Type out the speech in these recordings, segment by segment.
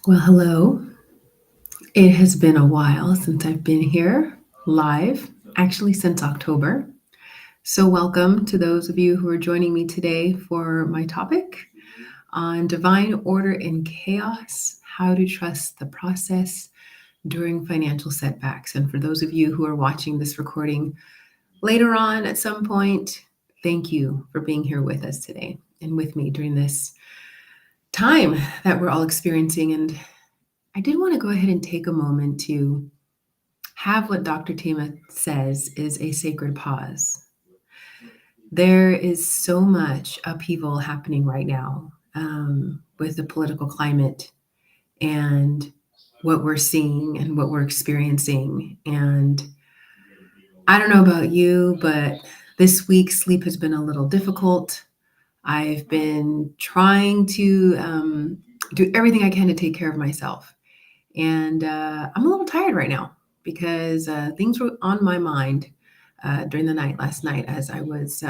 Well, hello. It has been a while since I've been here live, actually, since October. So, welcome to those of you who are joining me today for my topic on divine order in chaos, how to trust the process during financial setbacks. And for those of you who are watching this recording later on at some point, thank you for being here with us today and with me during this time that we're all experiencing. And I did want to go ahead and take a moment to have what Dr. Tima says is a sacred pause. There is so much upheaval happening right now with the political climate and what we're seeing and what we're experiencing. And I don't know about you, but this week sleep has been a little difficult. I've been trying to do everything I can to take care of myself. And I'm a little tired right now because things were on my mind during the night last night as I was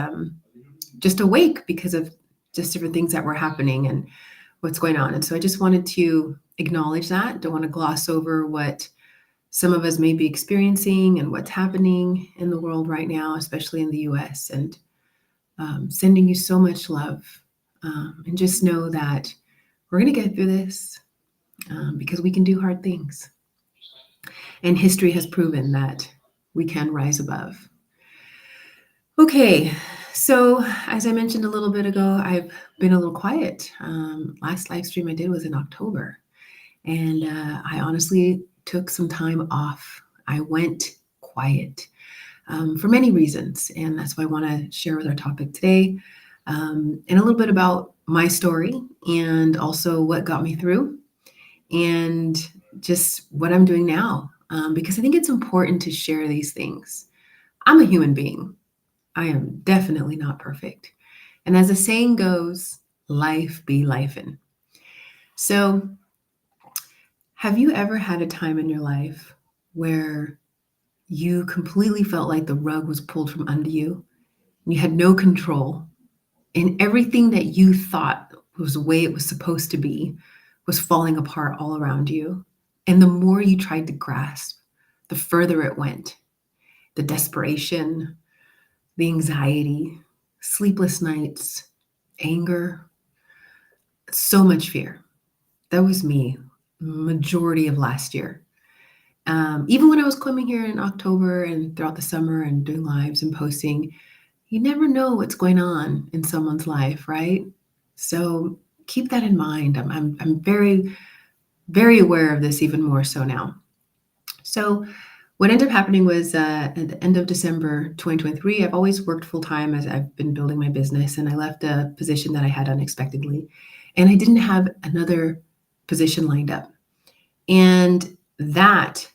just awake because of just different things that were happening and what's going on. And so I just wanted to acknowledge that. Don't want to gloss over what some of us may be experiencing and what's happening in the world right now, especially in the US. And sending you so much love. And just know that we're going to get through this because we can do hard things. And history has proven that we can rise above. Okay, so as I mentioned a little bit ago, I've been a little quiet. Last live stream I did was in October, and I honestly took some time off. I went quiet for many reasons, and that's why I want to share with our topic today, and a little bit about my story and also what got me through and just what I'm doing now. Because I think it's important to share these things. I'm a human being. I am definitely not perfect. And as the saying goes, life be lifin'. So, have you ever had a time in your life where you completely felt like the rug was pulled from under you? And you had no control, and everything that you thought was the way it was supposed to be was falling apart all around you. And the more you tried to grasp, the further it went. The desperation, the anxiety, sleepless nights, anger, so much fear. That was me, majority of last year. Even when I was coming here in October and throughout the summer and doing lives and posting, you never know what's going on in someone's life, right? So keep that in mind. I'm very, very aware of this even more so now. So what ended up happening was at the end of December 2023, I've always worked full time as I've been building my business, and I left a position that I had unexpectedly, and I didn't have another position lined up. And that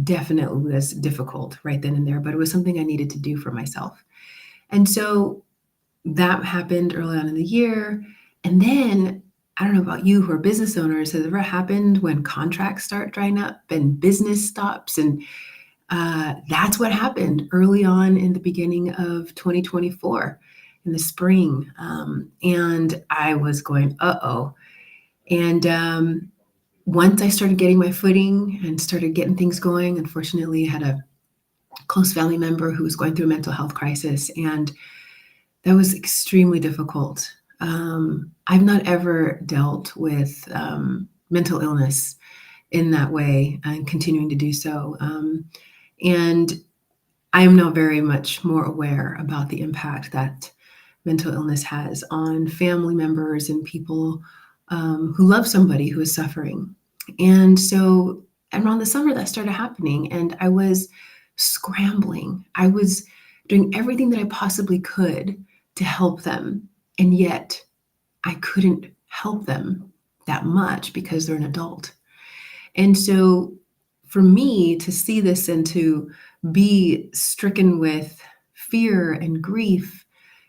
definitely was difficult right then and there, but it was something I needed to do for myself. And so that happened early on in the year. And then I don't know about you who are business owners, has it ever happened when contracts start drying up and business stops? And that's what happened early on in the beginning of 2024 in the spring. And I was going, uh-oh. And once I started getting my footing and started getting things going, unfortunately, I had a close family member who was going through a mental health crisis. And that was extremely difficult. I've not ever dealt with mental illness in that way and continuing to do so. And I am now very much more aware about the impact that mental illness has on family members and people who love somebody who is suffering. And so around the summer that started happening, and I was scrambling. I was doing everything that I possibly could to help them. And yet I couldn't help them that much because they're an adult. And so for me to see this and to be stricken with fear and grief,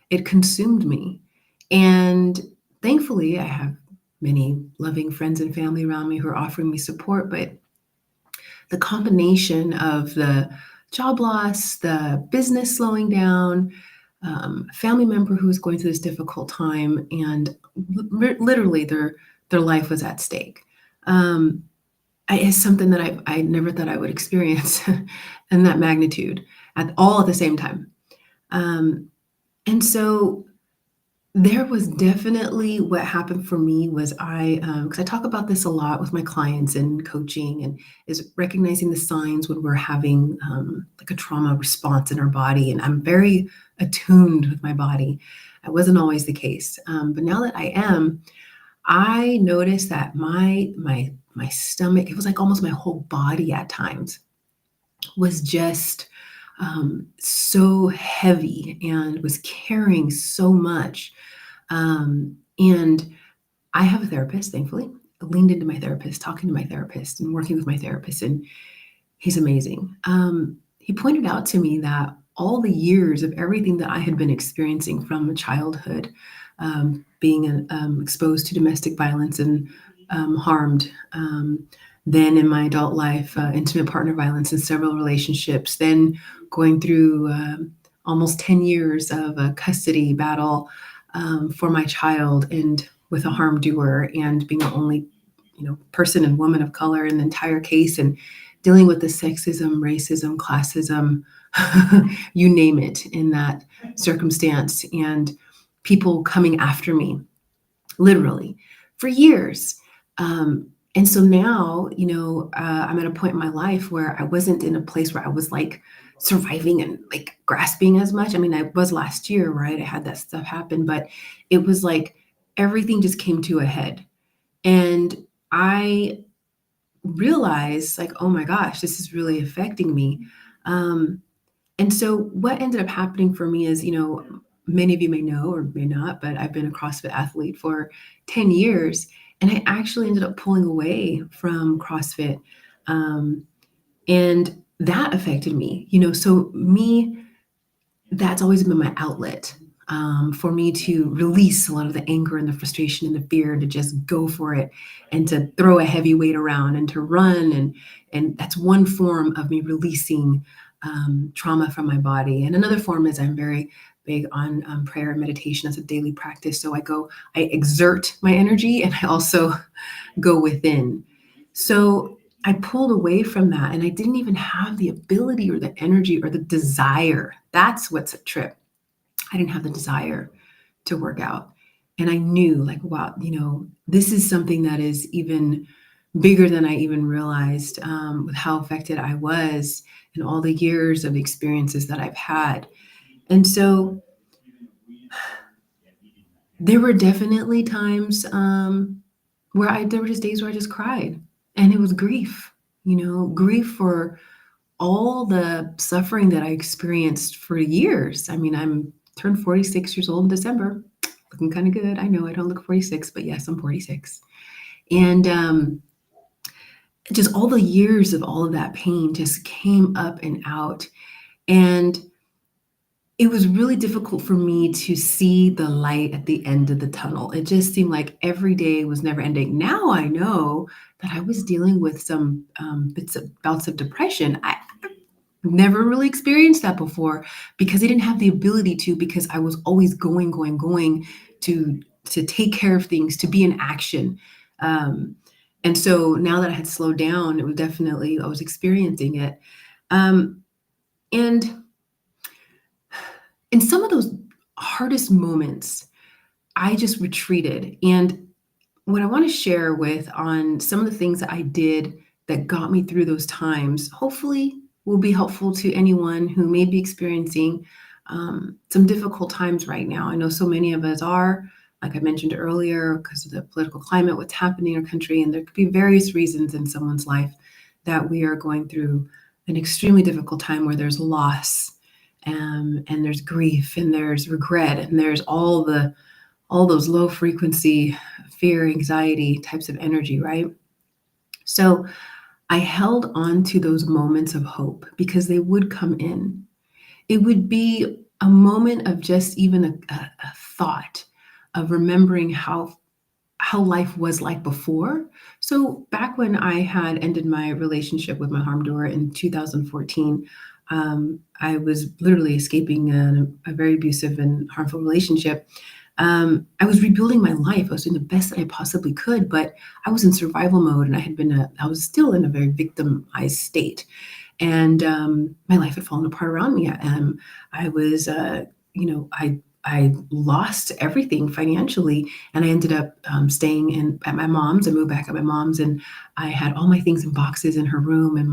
it consumed me. And thankfully, I have many loving friends and family around me who are offering me support, but the combination of the job loss, the business slowing down, family member who was going through this difficult time, and literally their life was at stake. um, it's something that I never thought I would experience in that magnitude at the same time. Um, and so there was definitely what happened for me was because I talk about this a lot with my clients and coaching, and is recognizing the signs when we're having like a trauma response in our body. And I'm very attuned with my body. I wasn't always the case, but now that I am, I noticed that my stomach, it was like almost my whole body at times was just so heavy and was carrying so much. And I have a therapist, thankfully. I leaned into my therapist, talking to my therapist and working with my therapist, and he's amazing. He pointed out to me that all the years of everything that I had been experiencing from childhood, being exposed to domestic violence and harmed, then in my adult life, intimate partner violence in several relationships, then going through almost 10 years of a custody battle for my child and with a harm doer, and being the only person and woman of color in the entire case, and dealing with the sexism, racism, classism, you name it, in that circumstance, and people coming after me, literally, for years. And so now, I'm at a point in my life where I wasn't in a place where I was like surviving and like grasping as much. I mean, I was last year, right? I had that stuff happen, but it was like everything just came to a head. And I realized, like, oh my gosh, this is really affecting me. Um, and so what ended up happening for me is, many of you may know or may not, but I've been a CrossFit athlete for 10 years. And I actually ended up pulling away from CrossFit. Um, and that affected me, so me, that's always been my outlet, for me to release a lot of the anger and the frustration and the fear, and to just go for it, and to throw a heavy weight around and to run, and that's one form of me releasing trauma from my body. And another form is I'm very big on prayer and meditation as a daily practice. So I exert my energy, and I also go within. So I pulled away from that, and I didn't even have the ability or the energy or the desire. That's what's a trip. I didn't have the desire to work out. And I knew, like, wow, this is something that is even bigger than I even realized, with how affected I was and all the years of experiences that I've had. And so there were definitely times where there were just days where I just cried, and it was grief, grief for all the suffering that I experienced for years. I mean, I'm turned 46 years old in December, looking kind of good. I know I don't look 46, but yes, I'm 46. And just all the years of all of that pain just came up and out. And it was really difficult for me to see the light at the end of the tunnel. It just seemed like every day was never ending. Now I know that I was dealing with some bouts of depression. I never really experienced that before, because I didn't have the ability to, because I was always going to take care of things, to be in action. Um, and so now that I had slowed down, it was definitely, I was experiencing it. Um, and in some of those hardest moments, I just retreated. And what I want to share with on some of the things that I did that got me through those times, hopefully will be helpful to anyone who may be experiencing some difficult times right now. I know so many of us are, like I mentioned earlier, because of the political climate, what's happening in our country, and there could be various reasons in someone's life that we are going through an extremely difficult time where there's loss, and there's grief, and there's regret, and there's all those low frequency fear, anxiety types of energy, right? So I held on to those moments of hope because they would come in. It would be a moment of just even a thought of remembering how life was like before. So back when I had ended my relationship with my harm doer in 2014, I was literally escaping a very abusive and harmful relationship. I was rebuilding my life. I was doing the best that I possibly could, but I was in survival mode, and I was still in a very victimized state, and my life had fallen apart around me. I was, I lost everything financially, and I ended up staying in at my mom's. I moved back at my mom's, and I had all my things in boxes in her room, and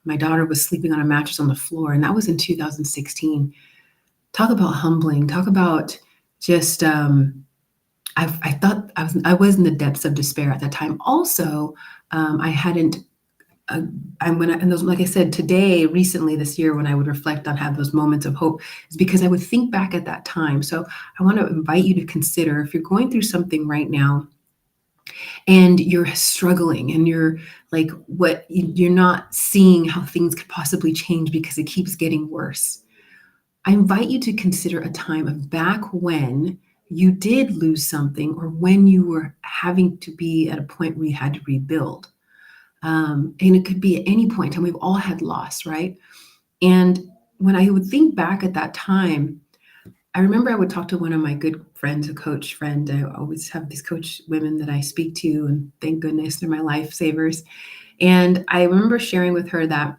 my daughter was sleeping on a mattress on the floor, and that was in 2016. Talk about humbling. Talk about just I thought I was in the depths of despair at that time. Also, I hadn't uh, I'm when I, and those, like I said, today, recently this year, when I would reflect on have those moments of hope, is because I would think back at that time. So I want to invite you to consider, if you're going through something right now and you're struggling and you're like, you're not seeing how things could possibly change because it keeps getting worse. I invite you to consider a time of back when you did lose something, or when you were having to be at a point where you had to rebuild. And it could be at any point in time. We've all had loss, right? And when I would think back at that time, I remember I would talk to one of my good friends, a coach friend. I always have these coach women that I speak to, and thank goodness they're my lifesavers. And I remember sharing with her that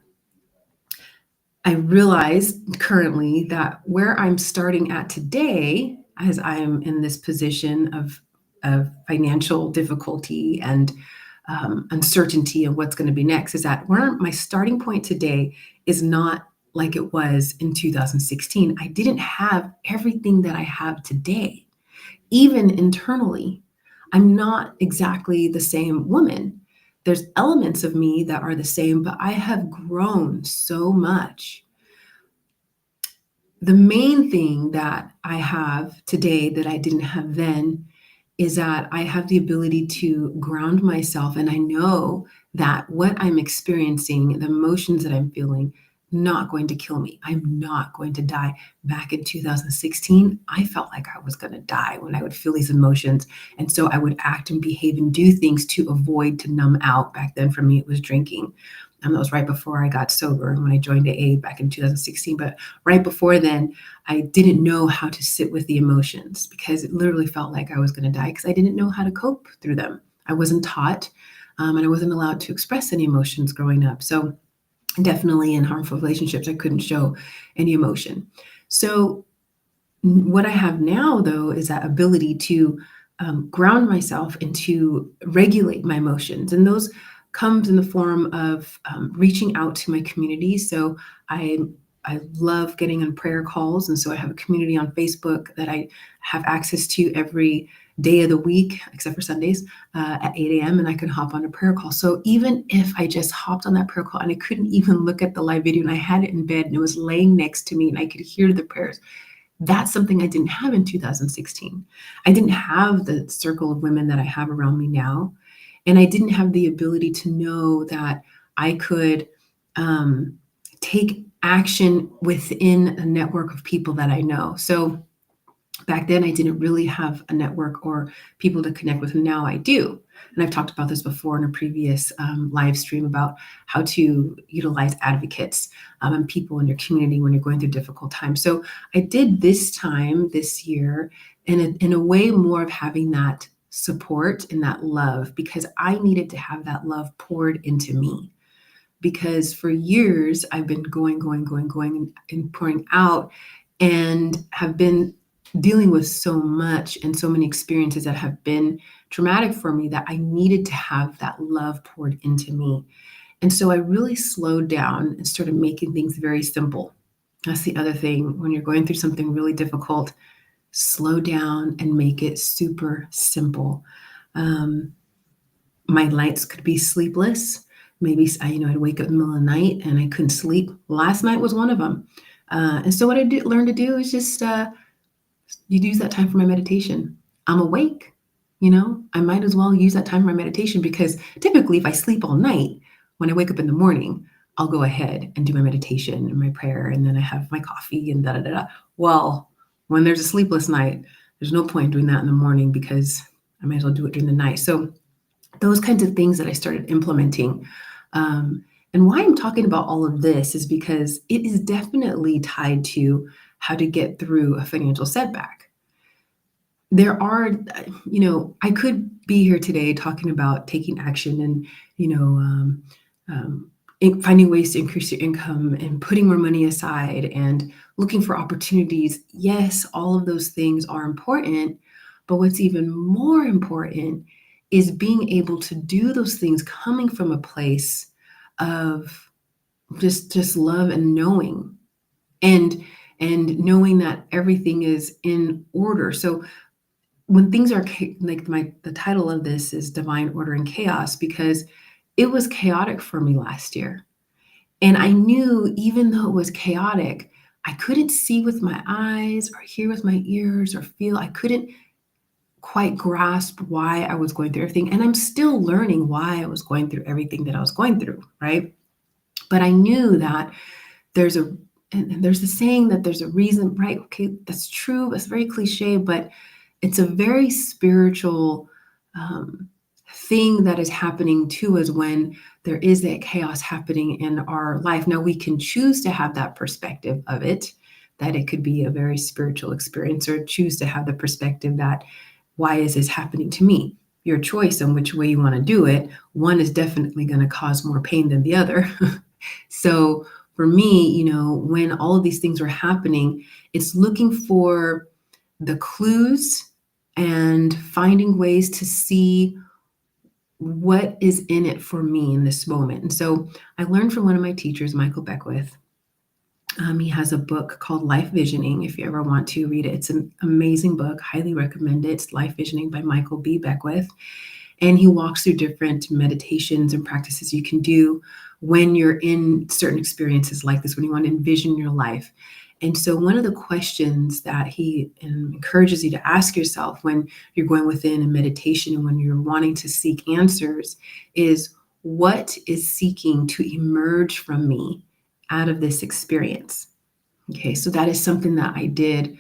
I realize currently that where I'm starting at today, as I am in this position of financial difficulty and uncertainty of what's going to be next, is that where my starting point today is not like it was in 2016. I didn't have everything that I have today, even internally. I'm not exactly the same woman. There's elements of me that are the same, but I have grown so much. The main thing that I have today that I didn't have then is that I have the ability to ground myself, and I know that what I'm experiencing, the emotions that I'm feeling, not going to kill me. I'm not going to die. Back in 2016, I felt like I was going to die when I would feel these emotions. And so I would act and behave and do things to avoid, to numb out. Back then, for me, it was drinking. That was right before I got sober and when I joined AA back in 2016. But right before then, I didn't know how to sit with the emotions, because it literally felt like I was going to die, because I didn't know how to cope through them. I wasn't taught, and I wasn't allowed to express any emotions growing up. So definitely in harmful relationships, I couldn't show any emotion. So what I have now, though, is that ability to ground myself and to regulate my emotions. And those comes in the form of reaching out to my community. So I I love getting on prayer calls, and so I have a community on Facebook that I have access to every day of the week, except for Sundays, at 8 a.m., and I can hop on a prayer call. So even if I just hopped on that prayer call and I couldn't even look at the live video, and I had it in bed and it was laying next to me and I could hear the prayers, that's something I didn't have in 2016. I didn't have the circle of women that I have around me now. And I didn't have the ability to know that I could um, take action within a network of people that I know. So back then, I didn't really have a network or people to connect with, and now I do. And I've talked about this before in a previous live stream about how to utilize advocates and people in your community when you're going through difficult times. So I did this time this year in a way more of having that support and that love, because I needed to have that love poured into me. Because for years I've been going and pouring out, and have been dealing with so much and so many experiences that have been traumatic for me, that I needed to have that love poured into me. And so I really slowed down and started making things very simple. That's the other thing. When you're going through something really difficult, slow down and make it super simple. Um, my nights could be sleepless. Maybe I'd wake up in the middle of the night and I couldn't sleep. Last night was one of them. And so what learned to do is just you use that time for my meditation. I'm awake, I might as well use that time for my meditation, because typically if I sleep all night, when I wake up in the morning, I'll go ahead and do my meditation and my prayer, and then I have my coffee and da da da da. Well, when there's a sleepless night, there's no point doing that in the morning, because I might as well do it during the night. So those kinds of things that I started implementing. And why I'm talking about all of this is because it is definitely tied to how to get through a financial setback. there are, I could be here today talking about taking action and, you know, um, finding ways to increase your income and putting more money aside and looking for opportunities. Yes, all of those things are important. But what's even more important is being able to do those things coming from a place of just love and knowing and knowing that everything is in order. So when things are like the title of this is Divine Order and Chaos, because it was chaotic for me last year. And I knew even though it was chaotic, I couldn't see with my eyes or hear with my ears or feel. I couldn't quite grasp why I was going through everything. And I'm still learning why I was going through everything that I was going through, right? But I knew that there's a and there's the saying that there's a reason, right? Okay, that's true. It's very cliche, but it's a very spiritual um, thing that is happening to us when there is that chaos happening in our life. Now we can choose to have that perspective of it, that it could be a very spiritual experience, or choose to have the perspective that why is this happening to me? Your choice on which way you want to do it. One is definitely going to cause more pain than the other. So for me, when all of these things were happening, it's looking for the clues and finding ways to see what is in it for me in this moment. And so I learned from one of my teachers, Michael Beckwith. He has a book called Life Visioning. If you ever want to read it, it's an amazing book. Highly recommend it. It's Life Visioning by Michael B. Beckwith. And he walks through different meditations and practices you can do when you're in certain experiences like this, when you want to envision your life. And so one of the questions that he encourages you to ask yourself when you're going within a meditation and when you're wanting to seek answers is, what is seeking to emerge from me out of this experience? Okay, so that is something that I did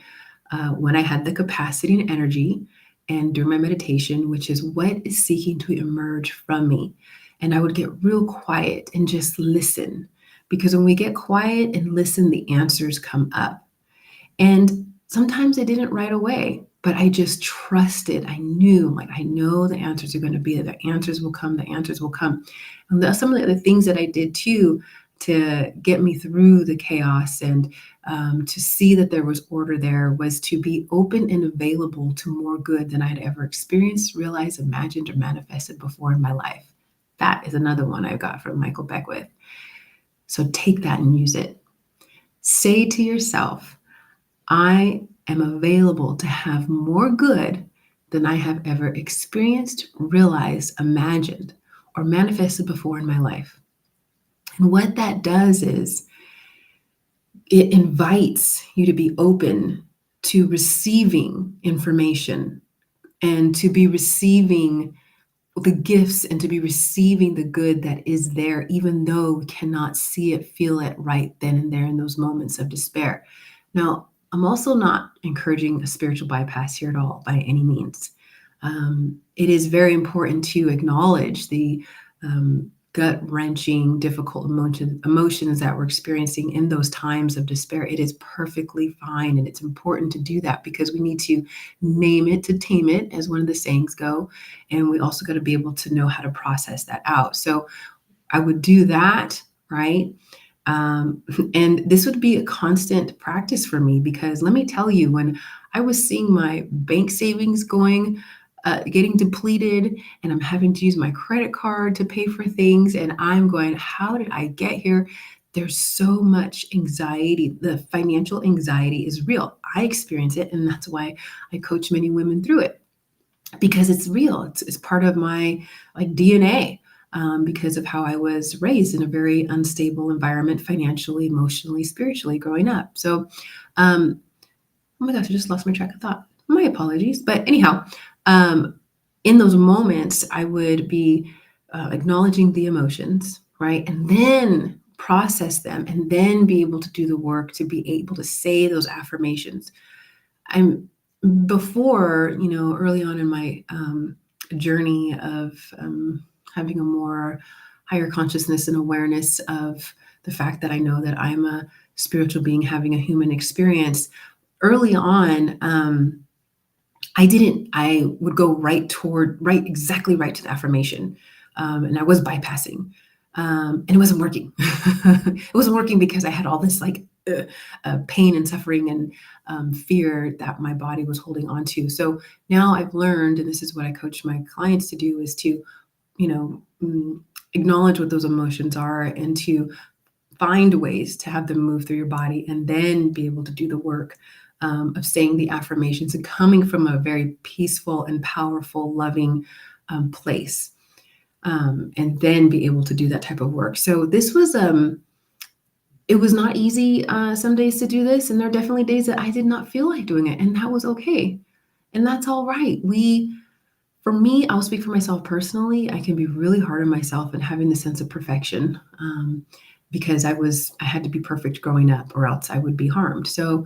when I had the capacity and energy and during my meditation, which is what is seeking to emerge from me. And I would get real quiet and just listen. Because when we get quiet and listen, the answers come up. And sometimes they didn't right away, but I just trusted. I knew, like, I know the answers are going to be there. The answers will come. The answers will come. And some of the other things that I did too to get me through the chaos and to see that there was order there was to be open and available to more good than I had ever experienced, realized, imagined, or manifested before in my life. That is another one I got from Michael Beckwith. So take that and use it. Say to yourself, I am available to have more good than I have ever experienced, realized, imagined, or manifested before in my life. And what that does is it invites you to be open to receiving information and to be receiving the gifts and to be receiving the good that is there, even though we cannot see it, feel it right then and there in those moments of despair. Now, I'm also not encouraging a spiritual bypass here at all by any means. It is very important to acknowledge the gut-wrenching, difficult emotions that we're experiencing in those times of despair. It is perfectly fine, and it's important to do that because we need to name it to tame it, as one of the sayings go, and we also got to be able to know how to process that out. So I would do that, right? And this would be a constant practice for me because let me tell you, when I was seeing my bank savings getting depleted, and I'm having to use my credit card to pay for things, and I'm going, how did I get here? There's so much anxiety. The financial anxiety is real. I experience it, and that's why I coach many women through it because it's real. It's part of my DNA. Because of how I was raised in a very unstable environment, financially, emotionally, spiritually, growing up. So, oh my gosh, I just lost my track of thought. My apologies. But anyhow, in those moments, I would be acknowledging the emotions, right? And then process them and then be able to do the work to be able to say those affirmations. I'm before, early on in my journey of having a more higher consciousness and awareness of the fact that I know that I'm a spiritual being having a human experience. Early on, I would go exactly right to the affirmation. And I was bypassing. And it wasn't working. It wasn't working because I had all this like pain and suffering and fear that my body was holding on to. So now I've learned, and this is what I coach my clients to do, is to, you know, acknowledge what those emotions are and to find ways to have them move through your body and then be able to do the work of saying the affirmations and coming from a very peaceful and powerful, loving place. And then be able to do that type of work. So this was, it was not easy some days to do this. And there are definitely days that I did not feel like doing it. And that was okay. And that's all right. For me, I'll speak for myself personally. I can be really hard on myself and having the sense of perfection because I had to be perfect growing up or else I would be harmed. So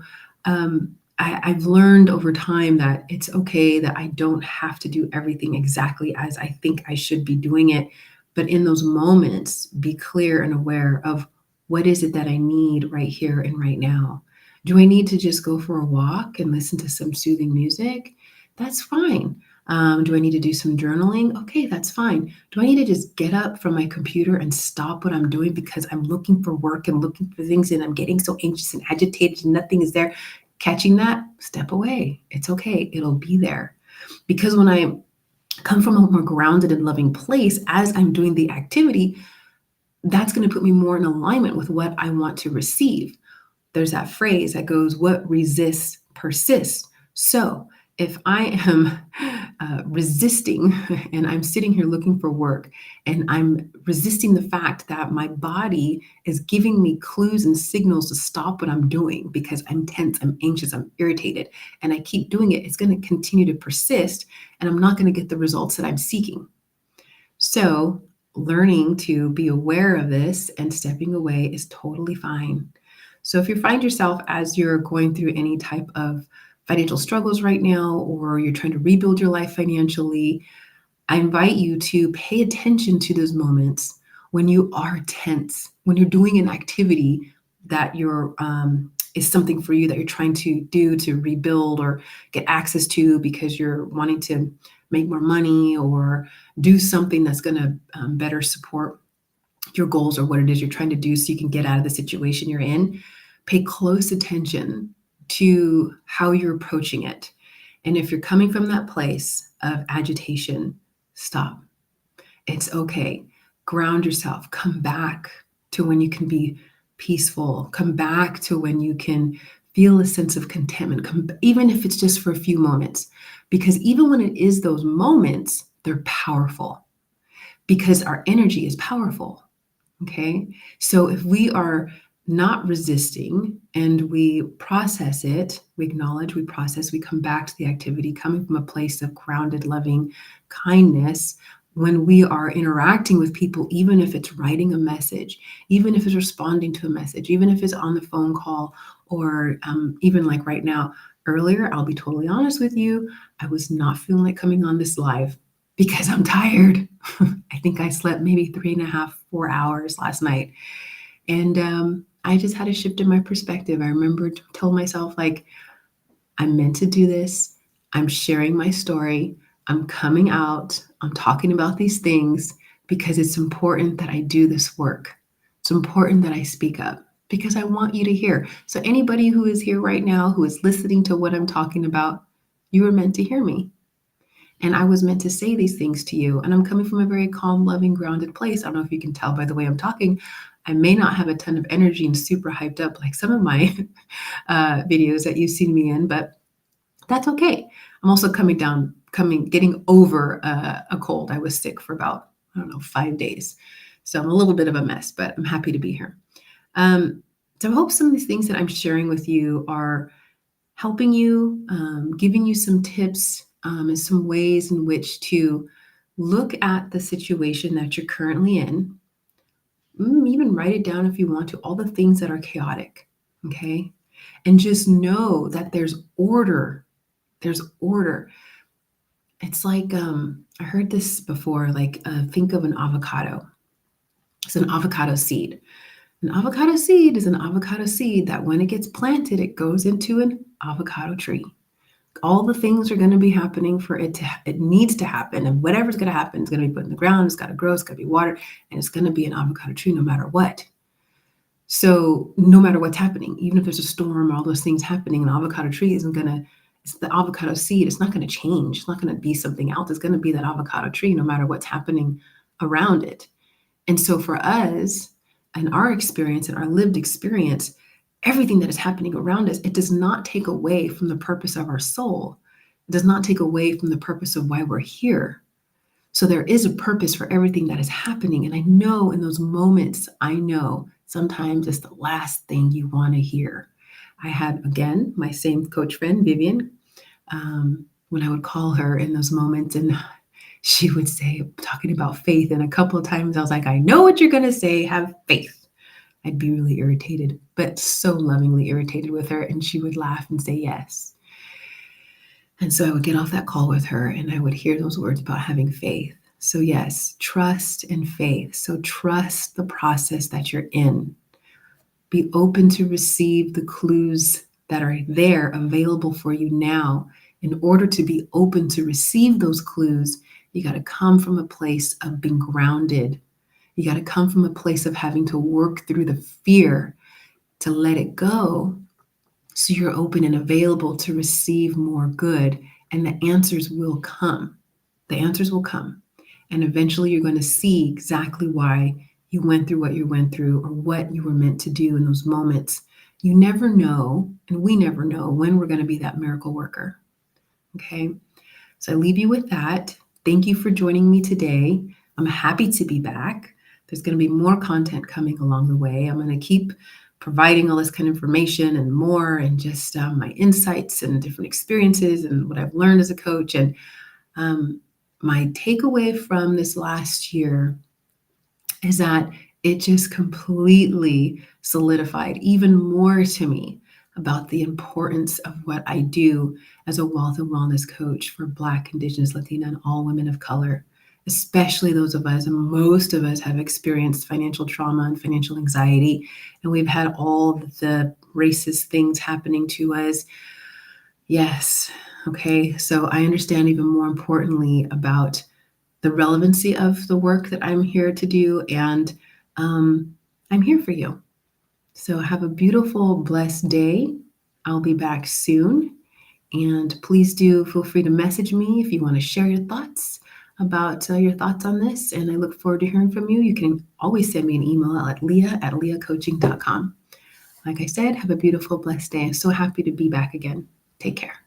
I've learned over time that it's okay that I don't have to do everything exactly as I think I should be doing it. But in those moments, be clear and aware of what is it that I need right here and right now. Do I need to just go for a walk and listen to some soothing music? That's fine. Do I need to do some journaling? Okay, that's fine. Do I need to just get up from my computer and stop what I'm doing because I'm looking for work and looking for things and I'm getting so anxious and agitated and nothing is there? Catching that, step away. It's okay. It'll be there. Because when I come from a more grounded and loving place as I'm doing the activity, that's going to put me more in alignment with what I want to receive. There's that phrase that goes, what resists persists. So if I am resisting and I'm sitting here looking for work and I'm resisting the fact that my body is giving me clues and signals to stop what I'm doing because I'm tense, I'm anxious, I'm irritated, and I keep doing it, it's going to continue to persist and I'm not going to get the results that I'm seeking. So learning to be aware of this and stepping away is totally fine. So if you find yourself as you're going through any type of financial struggles right now, or you're trying to rebuild your life financially, I invite you to pay attention to those moments when you are tense, when you're doing an activity that is something for you that you're trying to do to rebuild or get access to because you're wanting to make more money or do something that's going to better support your goals or what it is you're trying to do so you can get out of the situation you're in. Pay close attention to how you're approaching it. And if you're coming from that place of agitation, stop. It's okay. Ground yourself. Come back to when you can be peaceful. Come back to when you can feel a sense of contentment, even if it's just for a few moments. Because even when it is those moments, they're powerful because our energy is powerful. Okay. So if we are not resisting and we process it, we acknowledge, we process, we come back to the activity coming from a place of grounded, loving kindness. When we are interacting with people, even if it's writing a message, even if it's responding to a message, even if it's on the phone call, or even like right now, earlier, I'll be totally honest with you, I was not feeling like coming on this live because I'm tired. I think I slept maybe 3.5, 4 hours last night. And I just had a shift in my perspective. I remember told myself, like, I'm meant to do this. I'm sharing my story. I'm coming out. I'm talking about these things because it's important that I do this work. It's important that I speak up because I want you to hear. So anybody who is here right now, who is listening to what I'm talking about, you were meant to hear me. And I was meant to say these things to you. And I'm coming from a very calm, loving, grounded place. I don't know if you can tell by the way I'm talking. I may not have a ton of energy and super hyped up like some of my videos that you've seen me in, but that's okay. I'm also getting over a cold. I was sick for about, I don't know, 5 days. So I'm a little bit of a mess, but I'm happy to be here. So I hope some of these things that I'm sharing with you are helping you, giving you some tips and some ways in which to look at the situation that you're currently in. Even write it down if you want to, all the things that are chaotic, okay? And just know that there's order. There's order. It's like, I heard this before, like think of an avocado. It's an avocado seed. An avocado seed is an avocado seed that when it gets planted, it goes into an avocado tree. All the things are going to be happening for it needs to happen. And whatever's going to happen is going to be put in the ground. It's got to grow. It's got to be watered. And it's going to be an avocado tree no matter what. So no matter what's happening, even if there's a storm, all those things happening, an avocado tree isn't going to, it's the avocado seed. It's not going to change. It's not going to be something else. It's going to be that avocado tree no matter what's happening around it. And so for us and our experience and our lived experience, everything that is happening around us, it does not take away from the purpose of our soul. It does not take away from the purpose of why we're here. So there is a purpose for everything that is happening. And I know in those moments, I know sometimes it's the last thing you want to hear. I had, again, my same coach friend, Vivian, when I would call her in those moments, and she would say, talking about faith. And a couple of times I was like, I know what you're going to say, have faith. I'd be really irritated, but so lovingly irritated with her. And she would laugh and say yes. And so I would get off that call with her and I would hear those words about having faith. So yes, trust and faith. So trust the process that you're in. Be open to receive the clues that are there available for you now. In order to be open to receive those clues, you got to come from a place of being grounded. You got to come from a place of having to work through the fear to let it go, so you're open and available to receive more good, and the answers will come. The answers will come. And eventually you're going to see exactly why you went through what you went through or what you were meant to do in those moments. You never know, and we never know when we're going to be that miracle worker. Okay? So I leave you with that. Thank you for joining me today. I'm happy to be back. There's going to be more content coming along the way. I'm going to keep providing all this kind of information and more, and just my insights and different experiences and what I've learned as a coach. And my takeaway from this last year is that it just completely solidified even more to me about the importance of what I do as a wealth and wellness coach for Black, Indigenous, Latina, and all women of color, especially those of us, and most of us have experienced financial trauma and financial anxiety, and we've had all the racist things happening to us. Yes. Okay. So I understand even more importantly about the relevancy of the work that I'm here to do, and I'm here for you. So have a beautiful, blessed day. I'll be back soon. And please do feel free to message me if you want to share your thoughts about your thoughts on this. And I look forward to hearing from you. You can always send me an email at leah@leahcoaching.com. Like I said, have a beautiful, blessed day. I'm so happy to be back again. Take care.